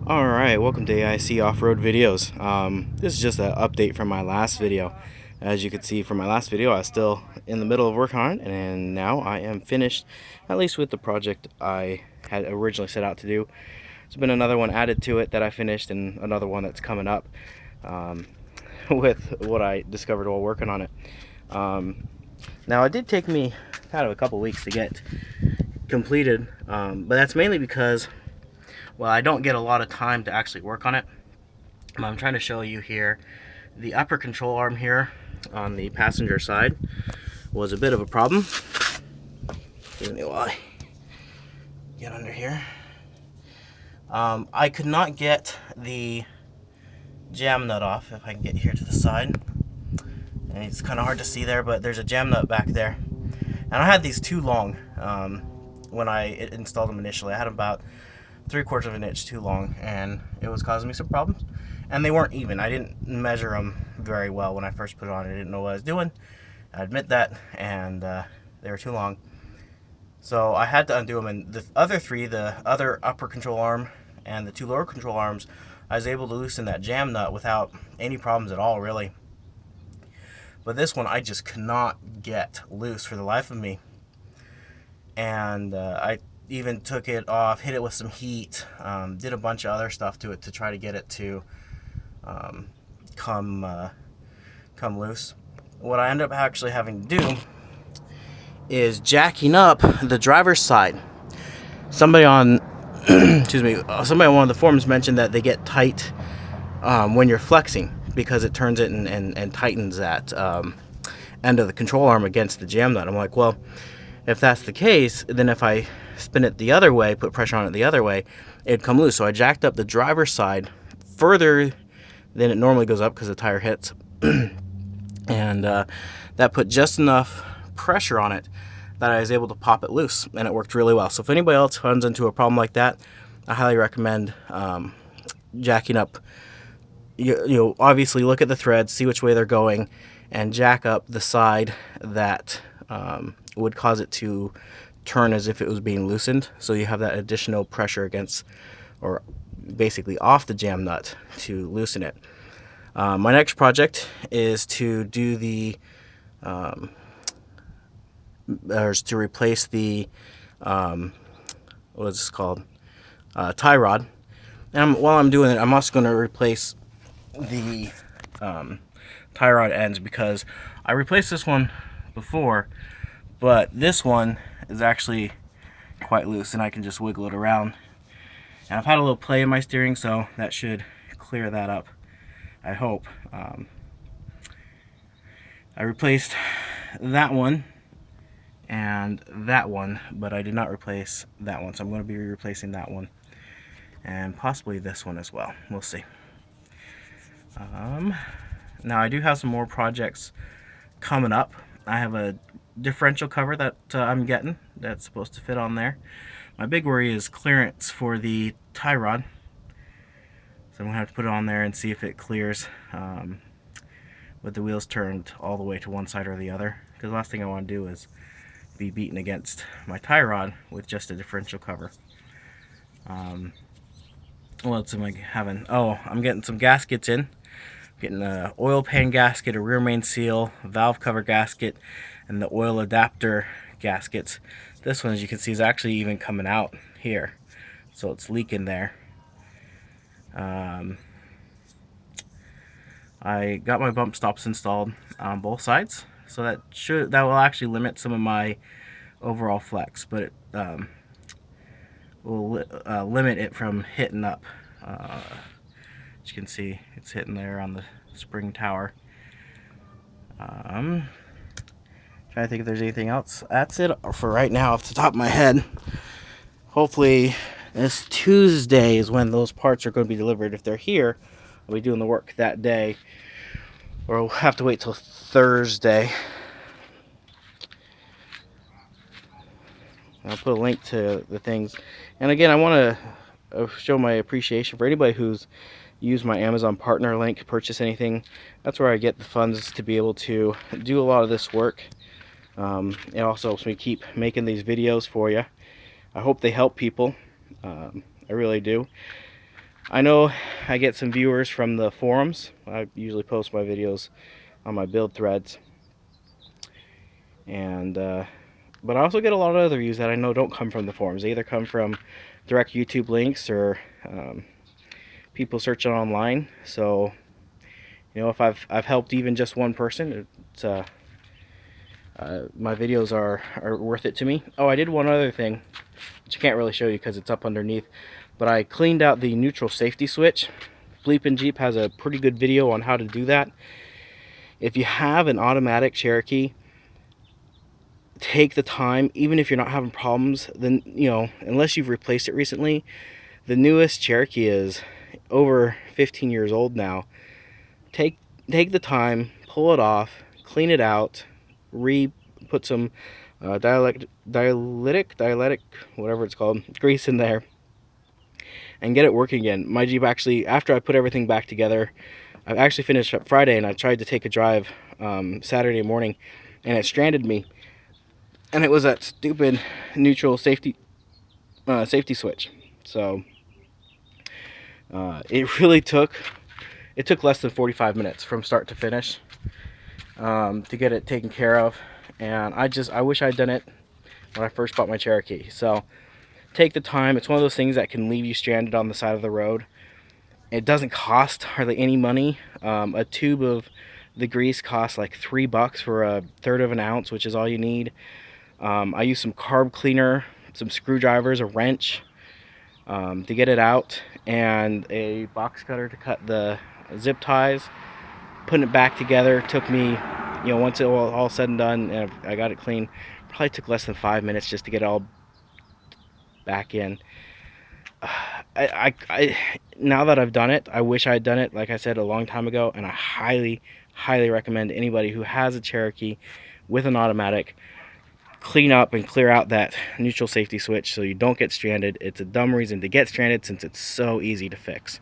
Alright, welcome to AIC Off-Road Videos. This is just an update from my last video. As you can see from my last video, I was still in the middle of working on it, and now I am finished, at least with the project I had originally set out to do. There's been another one added to it that I finished, and another one that's coming up with what I discovered while working on it. Now, it did take me kind of a couple weeks to get completed, but that's mainly because, well, I don't get a lot of time to actually work on it. I'm trying to show you here the upper control arm here on the passenger side was a bit of a problem. Give me while I get under here. I could not get the jam nut off. If I can get here to the side, and it's kind of hard to see there, but there's a jam nut back there, and I had these too long when I installed them initially. I had them about 3/4 of an inch too long, and it was causing me some problems, and they weren't even. I didn't measure them very well when I first put it on. I didn't know what I was doing, I admit that, and they were too long, so I had to undo them. And the other three, the other upper control arm and the two lower control arms, I was able to loosen that jam nut without any problems at all, really. But this one I just could not get loose for the life of me, and I even took it off, hit it with some heat, did a bunch of other stuff to it to try to get it to come loose. What I ended up actually having to do is jacking up the driver's side. Somebody on somebody on one of the forums mentioned that they get tight when you're flexing, because it turns it and tightens that end of the control arm against the jam nut. I'm like, well, if that's the case, then if I spin it the other way, put pressure on it the other way, it'd come loose. So I jacked up the driver's side further than it normally goes up because the tire hits, and that put just enough pressure on it that I was able to pop it loose, and it worked really well. So if anybody else runs into a problem like that, I highly recommend jacking up. You obviously look at the threads, see which way they're going, and jack up the side that would cause it to turn as if it was being loosened, so you have that additional pressure against, or basically off, the jam nut to loosen it. My next project is to do the to replace the what is this called, tie rod. And while I'm doing it, I'm also going to replace the tie rod ends, because I replaced this one before, but this one is actually quite loose, and I can just wiggle it around. And I've had a little play in my steering, so that should clear that up, I hope. I replaced that one and that one, but I did not replace that one, so I'm going to be replacing that one and possibly this one as well. We'll see. Now, I do have some more projects coming up. I have a differential cover that I'm getting that's supposed to fit on there. My big worry is clearance for the tie rod, so I'm going to have to put it on there and see if it clears with the wheels turned all the way to one side or the other, because the last thing I want to do is be beaten against my tie rod with just a differential cover. What else am I having? Oh, I'm getting some gaskets in. Getting an oil pan gasket, a rear main seal, valve cover gasket, and the oil adapter gaskets. This one, as you can see, is actually even coming out here, so it's leaking there. I got my bump stops installed on both sides, so that will actually limit some of my overall flex, but it will limit it from hitting up. As you can see, it's hitting there on the spring tower. Trying to think if there's anything else. That's it for right now off the top of my head. Hopefully this Tuesday is when those parts are going to be delivered. If they're here, I'll be doing the work that day, or we'll have to wait till Thursday. I'll put a link to the things. And again, I want to show my appreciation for anybody who's used my Amazon partner link, purchase anything. That's where I get the funds to be able to do a lot of this work. It also helps me keep making these videos for you. I hope they help people. I really do. I know I get some viewers from the forums. I usually post my videos on my build threads, and but I also get a lot of other views that I know don't come from the forums. They either come from direct YouTube links or people searching online. So, you know, if I've helped even just one person, it's my videos are worth it to me. Oh, I did one other thing, which I can't really show you because it's up underneath, but I cleaned out the neutral safety switch. Bleepin' Jeep has a pretty good video on how to do that. If you have an automatic Cherokee, take the time, even if you're not having problems, then, you know, unless you've replaced it recently. The newest Cherokee is over 15 years old now. Take the time, pull it off, clean it out, put some dialytic, whatever it's called, grease in there, and get it working again. My Jeep actually, after I put everything back together, I actually finished up Friday, and I tried to take a drive Saturday morning, and it stranded me. And it was that stupid neutral safety switch. So it took less than 45 minutes from start to finish to get it taken care of. And I wish I'd done it when I first bought my Cherokee. So take the time. It's one of those things that can leave you stranded on the side of the road. It doesn't cost hardly any money. A tube of the grease costs like $3 for a third of an ounce, which is all you need. I use some carb cleaner, some screwdrivers, a wrench to get it out, and a box cutter to cut the zip ties. Putting it back together took me, you know, once it all said and done, and I got it clean, probably took less than 5 minutes just to get it all back in. Now that I've done it, I wish I had done it, like I said, a long time ago, and I highly recommend anybody who has a Cherokee with an automatic, clean up and clear out that neutral safety switch so you don't get stranded. It's a dumb reason to get stranded since it's so easy to fix.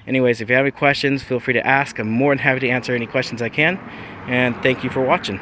Anyways, if you have any questions, feel free to ask. I'm more than happy to answer any questions I can, and thank you for watching.